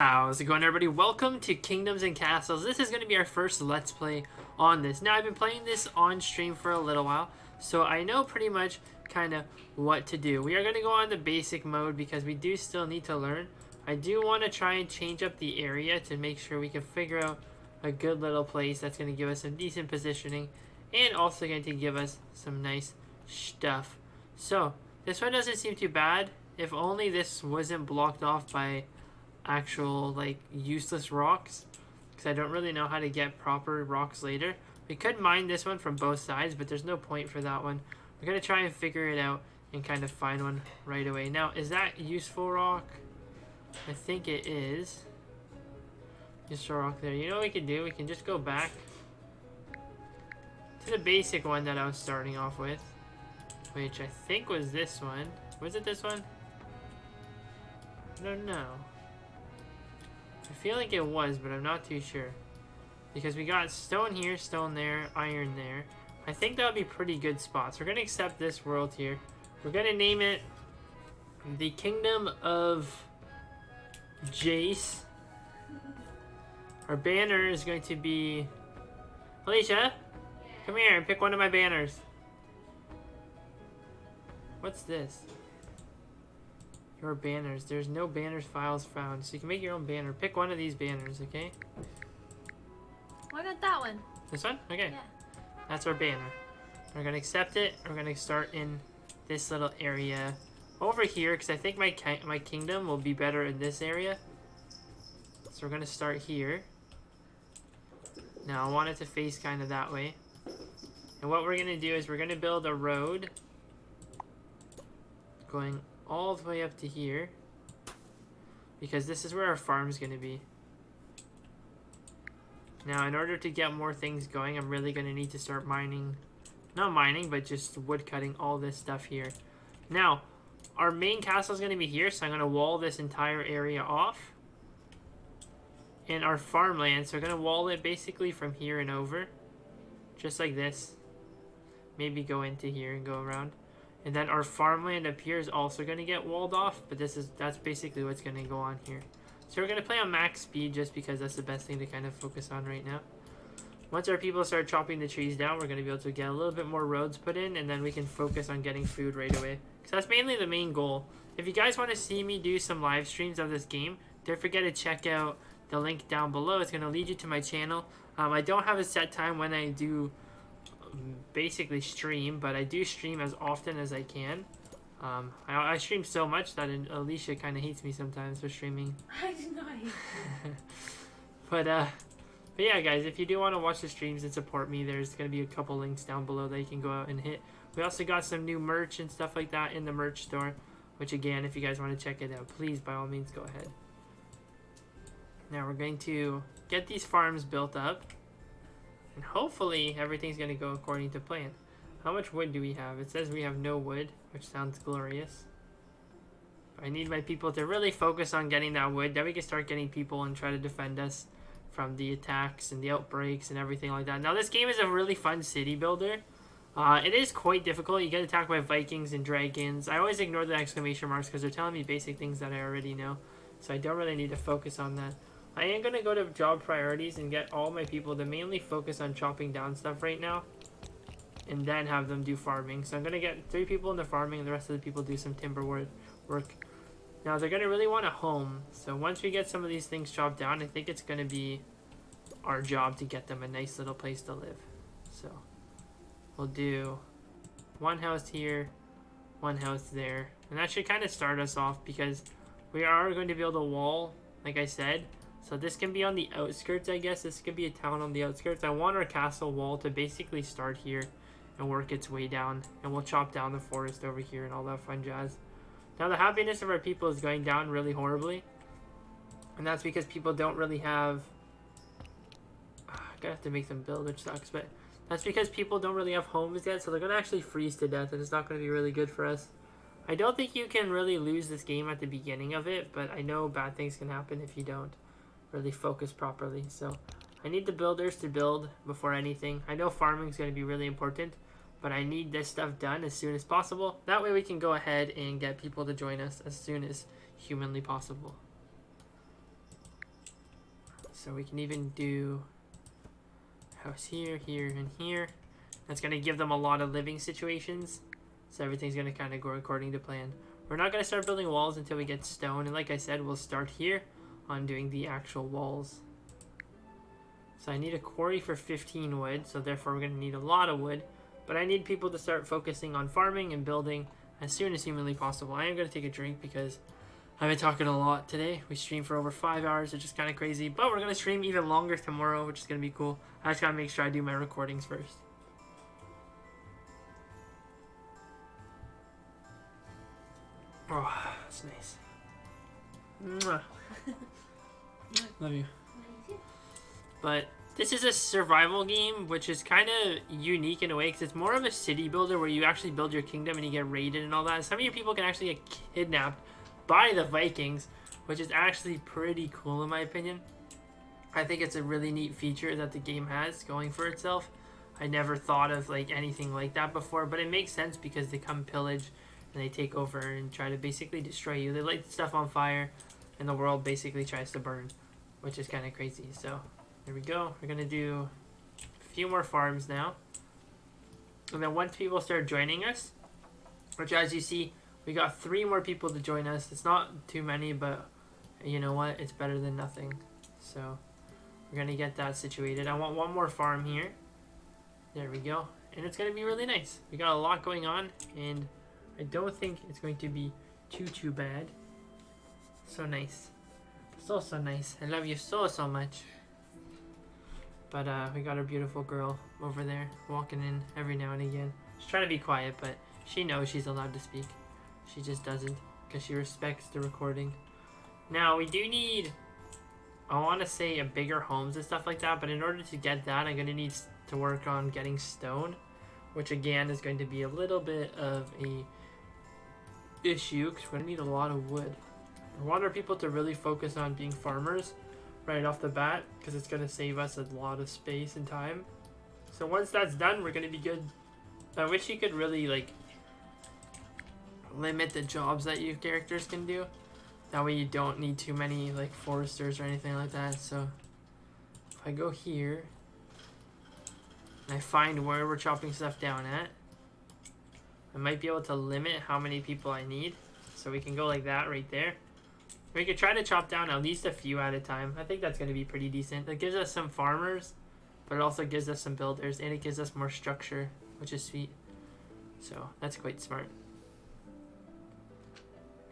How's it going, everybody? Welcome to Kingdoms and Castles. This is going to be our first Let's Play on this. Now, I've been playing this on stream for a little while, so I know pretty much kind of what to do. We are going to go on the basic mode because we do still need to learn. I do want to try and change up the area to make sure we can figure out a good little place that's going to give us some decent positioning and also going to give us some nice stuff. So, this one doesn't seem too bad. If only this wasn't blocked off by actual like useless rocks, because I don't really know how to get proper rocks later. We could mine this one from both sides, but there's no point for that one. We're gonna try and figure it out and kind of find one right away. Now, is that useful rock? I think it is. Just a rock there. You know what we can do? We can just go back to the basic one that I was starting off with, which I think was this one. Was it this one? I don't know. I feel like it was, but I'm not too sure. Because we got stone here, stone there, iron there. I think that would be pretty good spots. We're going to accept this world here. We're going to name it the Kingdom of Jace. Our banner is going to be... Alicia, come here and pick one of my banners. What's this? Your banners. There's no banners files found, so you can make your own banner. Pick one of these banners, okay? Why not that one? This one? Okay. Yeah. That's our banner. We're going to accept it. We're going to start in this little area over here, because I think my kingdom will be better in this area. So we're going to start here. Now, I want it to face kind of that way. And what we're going to do is we're going to build a road going all the way up to here, because this is where our farm's going to be. Now, in order to get more things going, I'm really going to need to start mining. Not mining, but just wood cutting all this stuff here. Now, our main castle is going to be here, so I'm going to wall this entire area off. And our farmland, so we're going to wall it basically from here and over. Just like this. Maybe go into here and go around. And then our farmland up here is also going to get walled off, but that's basically what's going to go on here. So we're going to play on max speed just because that's the best thing to kind of focus on right now. Once our people start chopping the trees down, we're going to be able to get a little bit more roads put in, and then we can focus on getting food right away. Because that's mainly the main goal. If you guys want to see me do some live streams of this game, don't forget to check out the link down below. It's going to lead you to my channel. I don't have a set time when I do basically stream, but I do stream as often as I can. I stream so much that Alicia kind of hates me sometimes for streaming. I did not hate you. but yeah, guys, if you do want to watch the streams and support me, there's going to be a couple links down below that you can go out and hit. We also got some new merch and stuff like that in the merch store, which again, if you guys want to check it out, please, by all means, go ahead. Now we're going to get these farms built up. And hopefully everything's going to go according to plan. How much wood do we have? It says we have no wood, which sounds glorious. I need my people to really focus on getting that wood. Then we can start getting people and try to defend us from the attacks and the outbreaks and everything like that. Now, this game is a really fun city builder. It is quite difficult. You get attacked by Vikings and dragons. I always ignore the exclamation marks because they're telling me basic things that I already know. So I don't really need to focus on that. I am going to go to job priorities and get all my people to mainly focus on chopping down stuff right now. And then have them do farming. So I'm going to get 3 people in the farming and the rest of the people do some timber work. Now they're going to really want a home. So once we get some of these things chopped down, I think it's going to be our job to get them a nice little place to live. So we'll do 1 house here, 1 house there. And that should kind of start us off because we are going to build a wall, like I said. So this can be on the outskirts, I guess. This could be a town on the outskirts. I want our castle wall to basically start here and work its way down. And we'll chop down the forest over here and all that fun jazz. Now, the happiness of our people is going down really horribly. And that's because people don't really have... I'm gonna have to make them build, which sucks. But that's because people don't really have homes yet. So they're going to actually freeze to death. And it's not going to be really good for us. I don't think you can really lose this game at the beginning of it. But I know bad things can happen if you don't really focus properly. So I need the builders to build before anything. I know farming is going to be really important, but I need this stuff done as soon as possible. That way we can go ahead and get people to join us as soon as humanly possible. So we can even do house here, here, and here. That's going to give them a lot of living situations. So everything's going to kind of go according to plan. We're not going to start building walls until we get stone. And like I said, we'll start here on doing the actual walls. So I need a quarry for 15 wood. So therefore we're going to need a lot of wood. But I need people to start focusing on farming and building as soon as humanly possible. I am going to take a drink because I've been talking a lot today. We streamed for over 5 hours, which is kind of crazy. But we're going to stream even longer tomorrow, which is going to be cool. I just got to make sure I do my recordings first. Oh, that's nice. Mwah. Love you. But this is a survival game, which is kind of unique in a way because it's more of a city builder where you actually build your kingdom and you get raided and all that. Some of your people can actually get kidnapped by the Vikings, which is actually pretty cool in my opinion. I think it's a really neat feature that the game has going for itself. I never thought of like anything like that before, but it makes sense because they come pillage and they take over and try to basically destroy you. They light stuff on fire and the world basically tries to burn, which is kind of crazy. So there we go. We're going to do a few more farms now. And then once people start joining us, which as you see, we got 3 more people to join us. It's not too many, but you know what? It's better than nothing. So we're going to get that situated. I want 1 more farm here. There we go. And it's going to be really nice. We got a lot going on, and I don't think it's going to be too bad. So nice. So nice. I love you so much. But we got our beautiful girl over there walking in every now and again. She's trying to be quiet, but she knows she's allowed to speak. She just doesn't because she respects the recording. Now, we do need, I want to say, a bigger homes and stuff like that. But in order to get that, I'm going to need to work on getting stone, which again is going to be a little bit of a issue because we're going to need a lot of wood. I want our people to really focus on being farmers right off the bat because it's going to save us a lot of space and time. So once that's done, we're going to be good. I wish you could really like limit the jobs that your characters can do. That way you don't need too many like foresters or anything like that. So if I go here and I find where we're chopping stuff down at, I might be able to limit how many people I need. So we can go like that right there. We could try to chop down at least a few at a time. I think that's going to be pretty decent. It gives us some farmers, but it also gives us some builders, and it gives us more structure, which is sweet. So that's quite smart.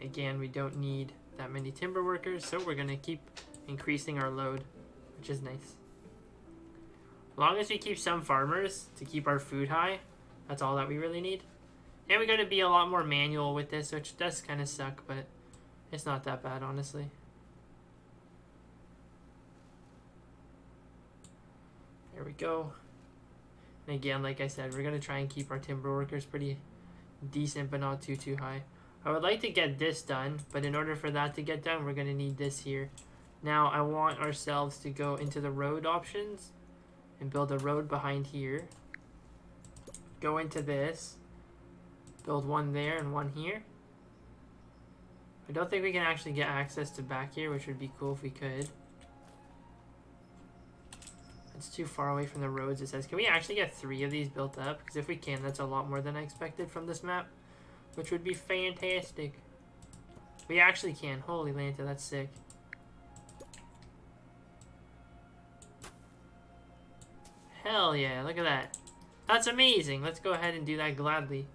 Again, we don't need that many timber workers, so we're going to keep increasing our load, which is nice. As long as we keep some farmers to keep our food high, that's all that we really need. And we're going to be a lot more manual with this, which does kind of suck, but it's not that bad, honestly. There we go. And again, like I said, we're going to try and keep our timber workers pretty decent, but not too high. I would like to get this done, but in order for that to get done, we're going to need this here. Now, I want ourselves to go into the road options and build a road behind here. Go into this. Build one there and one here. I don't think we can actually get access to back here, which would be cool if we could. It's too far away from the roads, it says. Can we actually get 3 of these built up? Because if we can, that's a lot more than I expected from this map, which would be fantastic. We actually can. Holy Lanta, that's sick. Hell yeah, look at that. That's amazing. Let's go ahead and do that gladly.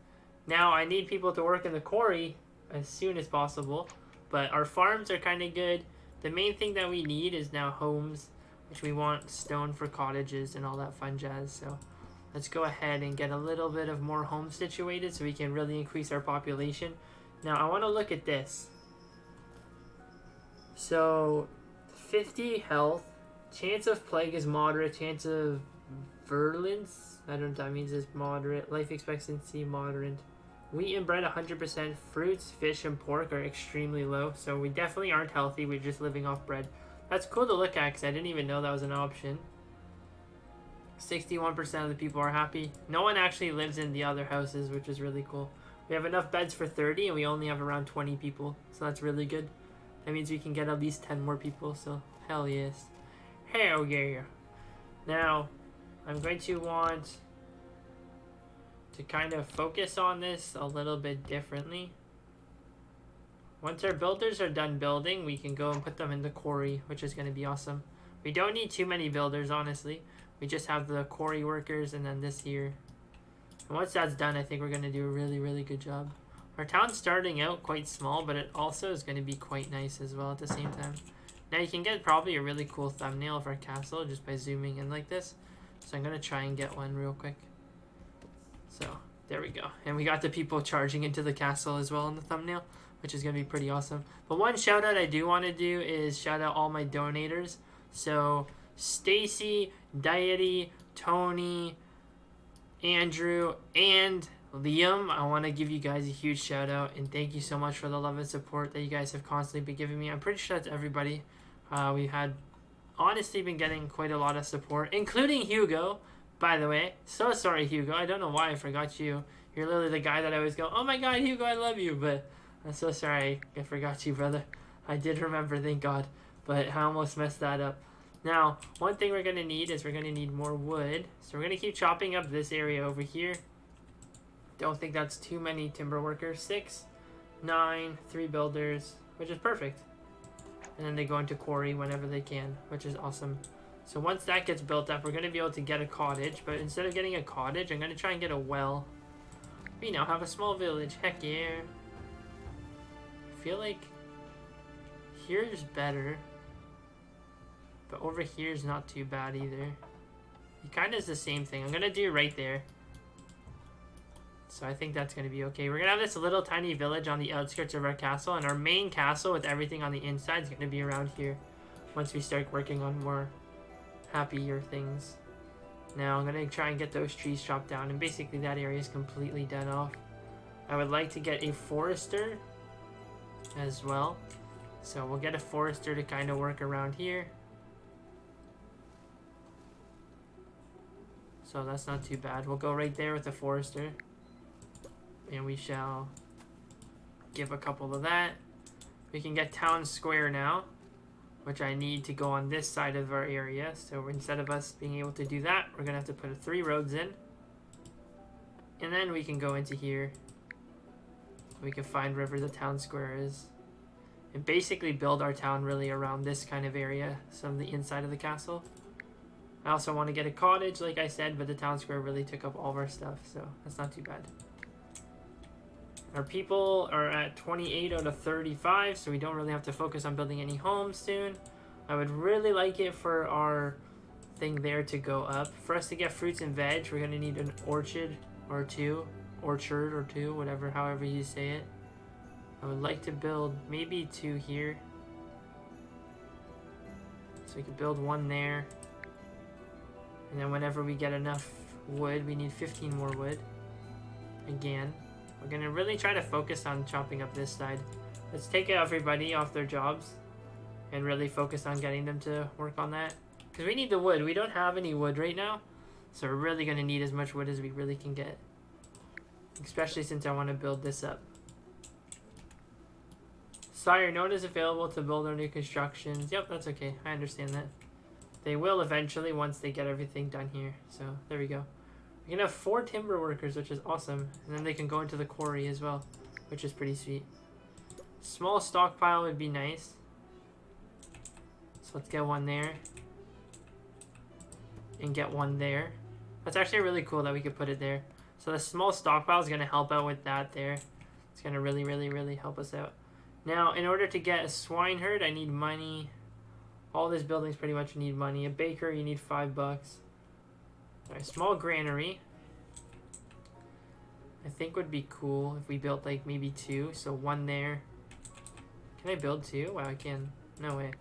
Now, I need people to work in the quarry as soon as possible, but our farms are kind of good. The main thing that we need is now homes, which we want stone for cottages and all that fun jazz. So let's go ahead and get a little bit of more homes situated so we can really increase our population. Now I want to look at this. So 50 health, chance of plague is moderate, chance of virulence, I don't know what that means, is moderate, life expectancy moderate. Wheat and bread 100%, fruits, fish, and pork are extremely low, so we definitely aren't healthy, we're just living off bread. That's cool to look at because I didn't even know that was an option. 61% of the people are happy. No one actually lives in the other houses, which is really cool. We have enough beds for 30 and we only have around 20 people, so that's really good. That means we can get at least 10 more people, so hell yes. Hell yeah. Now, I'm going to want to kind of focus on this a little bit differently. Once our builders are done building, we can go and put them in the quarry, which is going to be awesome. We don't need too many builders, honestly. We just have the quarry workers and then this here. And once that's done, I think we're going to do a really, really good job. Our town's starting out quite small, but it also is going to be quite nice as well at the same time. Now you can get probably a really cool thumbnail of our castle just by zooming in like this. So I'm going to try and get one real quick. So there we go. And we got the people charging into the castle as well in the thumbnail, which is going to be pretty awesome. But one shout out I do want to do is shout out all my donators. So Stacy, Deity, Tony, Andrew, and Liam, I want to give you guys a huge shout out and thank you so much for the love and support that you guys have constantly been giving me. I'm pretty sure that's everybody. We had honestly been getting quite a lot of support, including Hugo, by the way. So sorry, Hugo. I don't know why I forgot you. You're literally the guy that I always go, oh my god, Hugo, I love you. But I'm so sorry I forgot you, brother. I did remember, thank God. But I almost messed that up. Now, one thing we're going to need is we're going to need more wood. So we're going to keep chopping up this area over here. Don't think that's too many timber workers. 6, 9, 3 builders, which is perfect. And then they go into quarry whenever they can, which is awesome. So once that gets built up, we're going to be able to get a cottage. But instead of getting a cottage, I'm going to try and get a well. We now have a small village. Heck yeah. I feel like here's better. But over here is not too bad either. It kind of is the same thing. I'm going to do right there. So I think that's going to be okay. We're going to have this little tiny village on the outskirts of our castle. And our main castle with everything on the inside is going to be around here. Once we start working on more happier things. Now I'm going to try and get those trees chopped down. And basically that area is completely dead off. I would like to get a forester as well. So we'll get a forester to kind of work around here. So that's not too bad. We'll go right there with the forester. And we shall give a couple of that. We can get town square now, which I need to go on this side of our area. So instead of us being able to do that, we're going to have to put 3 roads in. And then we can go into here. We can find wherever the town square is. And basically build our town really around this kind of area. So the inside of the castle. I also want to get a cottage, like I said, but the town square really took up all of our stuff. So that's not too bad. Our people are at 28 out of 35, so we don't really have to focus on building any homes soon. I would really like it for our thing there to go up. For us to get fruits and veg, we're going to need an orchard or two, whatever, however you say it. I would like to build maybe 2 here. So we could build 1 there. And then whenever we get enough wood, we need 15 more wood. Again. We're going to really try to focus on chopping up this side. Let's take everybody off their jobs and really focus on getting them to work on that. Because we need the wood. We don't have any wood right now. So we're really going to need as much wood as we really can get. Especially since I want to build this up. Sire, no one is available to build our new constructions. Yep, that's okay. I understand that. They will eventually once they get everything done here. So there we go. We can have 4 timber workers, which is awesome. And then they can go into the quarry as well, which is pretty sweet. Small stockpile would be nice. So let's get 1 there. And get 1 there. That's actually really cool that we could put it there. So the small stockpile is going to help out with that there. It's going to really, really, really help us out. Now, in order to get a swine herd, I need money. All these buildings pretty much need money. A baker, you need $5. Alright, small granary. I think would be cool if we built like maybe 2. So 1 there. Can I build 2? Wow, I can. No way.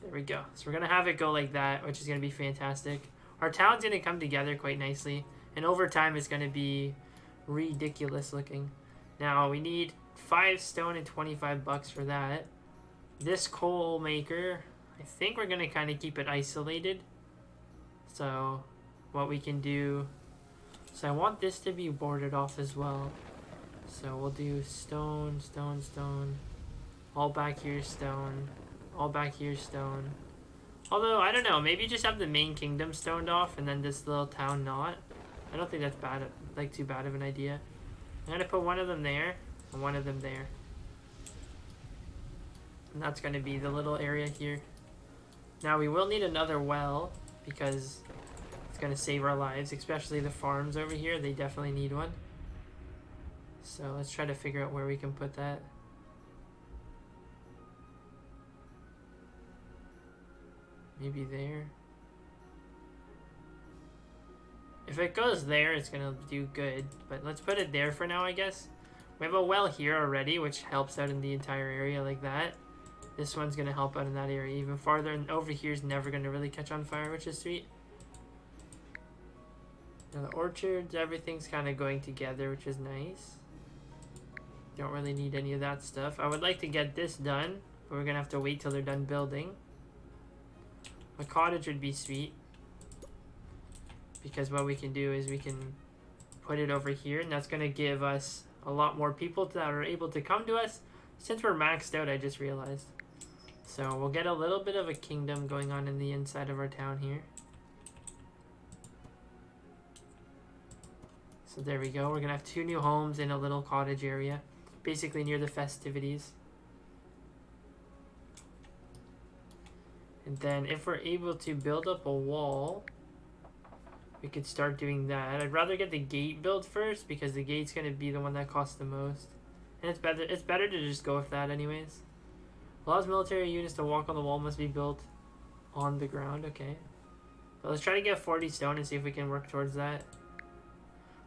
There we go. So we're going to have it go like that, which is going to be fantastic. Our town's going to come together quite nicely. And over time, it's going to be ridiculous looking. Now, we need 5 stone and $25 for that. This coal maker, I think we're going to kind of keep it isolated. So, what we can do... So, I want this to be boarded off as well. So, we'll do stone, stone, stone. All back here, stone. All back here, stone. Although, I don't know, maybe just have the main kingdom stoned off and then this little town not. I don't think that's bad, like too bad of an idea. I'm gonna put one of them there and one of them there. And that's gonna be the little area here. Now we will need another well because it's gonna save our lives, especially the farms over here. They definitely need one. So let's try to figure out where we can put that. Maybe there. If it goes there, it's gonna do good. But let's put it there for now, I guess. We have a well here already, which helps out in the entire area like that. This one's gonna help out in that area even farther. And over here is never gonna really catch on fire, which is sweet. Now the orchards, everything's kind of going together, which is nice. Don't really need any of that stuff. I would like to get this done, but we're gonna have to wait till they're done building. A cottage would be sweet, because what we can do is we can put it over here, and that's going to give us a lot more people that are able to come to us since we're maxed out, I just realized. So we'll get a little bit of a kingdom going on in the inside of our town here. So there we go. We're going to have 2 new homes in a little cottage area, basically near the festivities. And then if we're able to build up a wall, we could start doing that. I'd rather get the gate built first because the gate's going to be the one that costs the most. And it's better to just go with that anyways. Allows military units to walk on the wall, must be built on the ground. Okay. But let's try to get 40 stone and see if we can work towards that.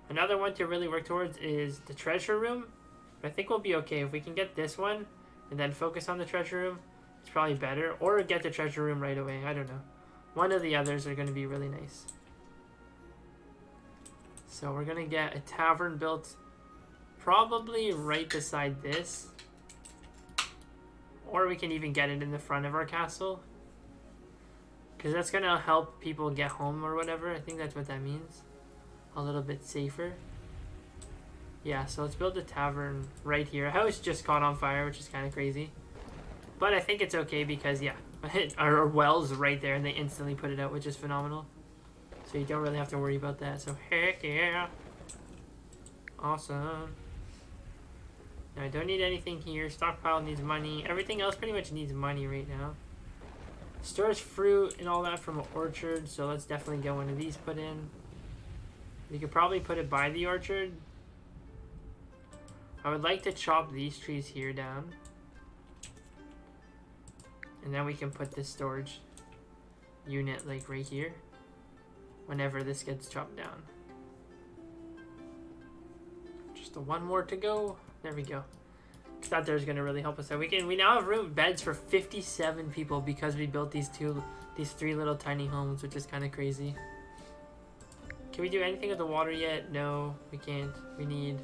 Another one to really work towards is the treasure room. But I think we'll be okay. If we can get this one and then focus on the treasure room, it's probably better. Or get the treasure room right away. I don't know. One of the others are going to be really nice. So we're going to get a tavern built probably right beside this. Or we can even get it in the front of our castle. Because that's going to help people get home or whatever. I think that's what that means. A little bit safer. Yeah, so let's build a tavern right here. A house just caught on fire, which is kind of crazy. But I think it's okay because, yeah, our well's right there and they instantly put it out, which is phenomenal. So you don't really have to worry about that. So heck yeah. Awesome. Now I don't need anything here. Stockpile needs money. Everything else pretty much needs money right now. Stores fruit and all that from an orchard. So let's definitely get one of these put in. We could probably put it by the orchard. I would like to chop these trees here down. And then we can put this storage unit like right here. Whenever this gets chopped down. Just the one more to go. There we go. Thought that was gonna really help us out. We now have room beds for 57 people because we built these 3 little tiny homes, which is kind of crazy. Can we do anything with the water yet? No, we can't. We need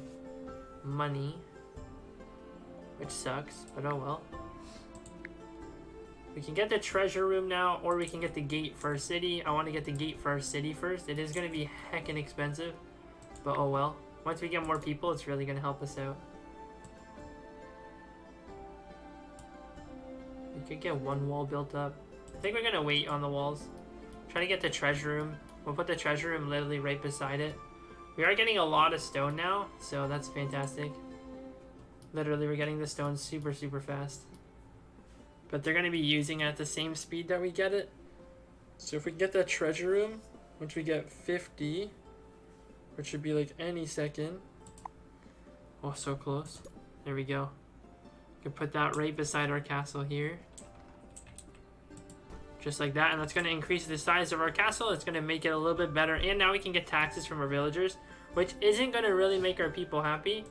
money, which sucks, but oh well. We can get the treasure room now, or we can get the gate for our city. I want to get the gate for our city first. It is going to be heckin' expensive, but oh well. Once we get more people, it's really going to help us out. We could get one wall built up. I think we're going to wait on the walls. Try to get the treasure room. We'll put the treasure room literally right beside it. We are getting a lot of stone now, so that's fantastic. Literally, we're getting the stone super, super fast. But they're going to be using it at the same speed that we get it. So if we get that treasure room, once we get 50, which should be like any second. Oh, so close. There we go. We can put that right beside our castle here. Just like that, and that's going to increase the size of our castle. It's going to make it a little bit better, and now we can get taxes from our villagers, which isn't going to really make our people happy,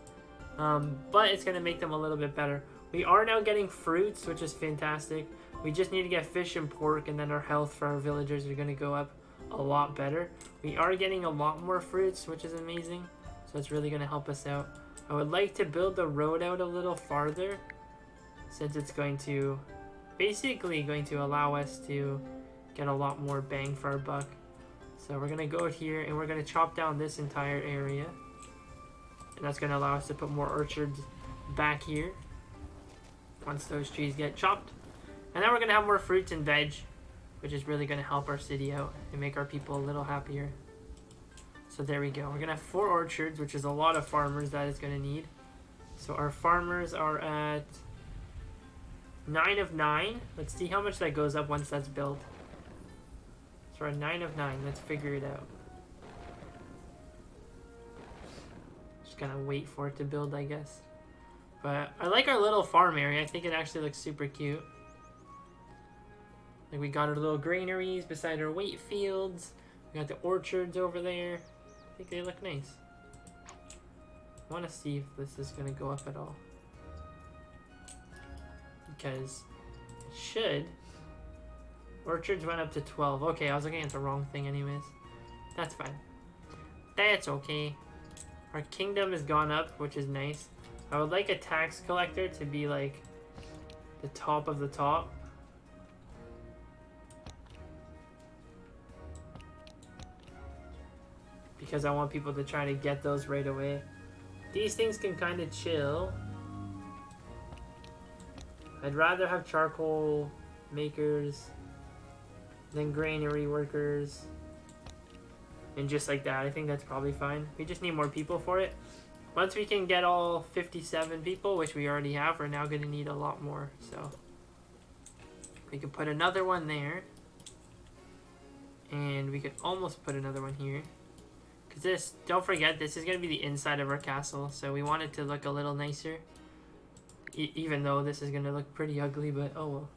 but it's going to make them a little bit better. We are now getting fruits, which is fantastic. We just need to get fish and pork, and then our health for our villagers are going to go up a lot better. We are getting a lot more fruits, which is amazing, so it's really going to help us out. I would like to build the road out a little farther, since it's going to basically going to allow us to get a lot more bang for our buck. So we're going to go here and we're going to chop down this entire area. And that's going to allow us to put more orchards back here once those trees get chopped. And then we're going to have more fruits and veg, which is really going to help our city out and make our people a little happier. So there we go. We're going to have 4 orchards, which is a lot of farmers that it's going to need. So our farmers are at 9 of 9. Let's see how much that goes up once that's built. So we're at 9 of 9. Let's figure it out. Just gonna wait for it to build, I guess. But I like our little farm area. I think it actually looks super cute. Like we got our little granaries beside our wheat fields. We got the orchards over there. I think they look nice. I want to see if this is going to go up at all. Because it should. Orchards went up to 12. Okay, I was looking at the wrong thing anyways. That's fine. That's okay. Our kingdom has gone up, which is nice. I would like a tax collector to be like the top of the top. Because I want people to try to get those right away. These things can kind of chill. I'd rather have charcoal makers than granary workers. And just like that, I think that's probably fine. We just need more people for it. Once we can get all 57 people, which we already have, we're now going to need a lot more. So we could put another one there. And we could almost put another one here. Because this, don't forget, this is going to be the inside of our castle. So we want it to look a little nicer. Even though this is going to look pretty ugly, but oh well.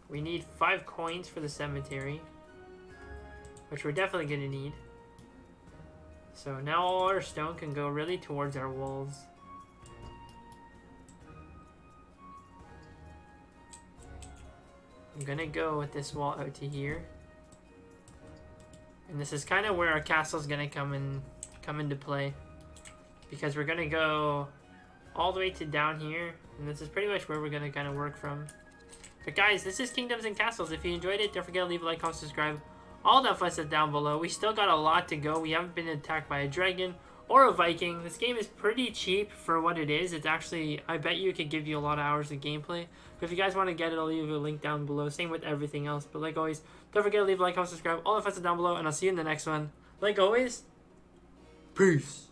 We need 5 coins for the cemetery. Which we're definitely going to need. So now all our stone can go really towards our walls. I'm going to go with this wall out to here. And this is kind of where our castle is going to come into play. Because we're going to go all the way to down here. And this is pretty much where we're going to kind of work from. But guys, this is Kingdoms and Castles. If you enjoyed it, don't forget to leave a like, comment, subscribe. All that fun stuff down below. We still got a lot to go. We haven't been attacked by a dragon or a Viking. This game is pretty cheap for what it is. It's actually, I bet you it could give you a lot of hours of gameplay. But if you guys want to get it, I'll leave a link down below. Same with everything else. But like always, don't forget to leave a like, comment, subscribe. All that fun stuff down below. And I'll see you in the next one. Like always, peace.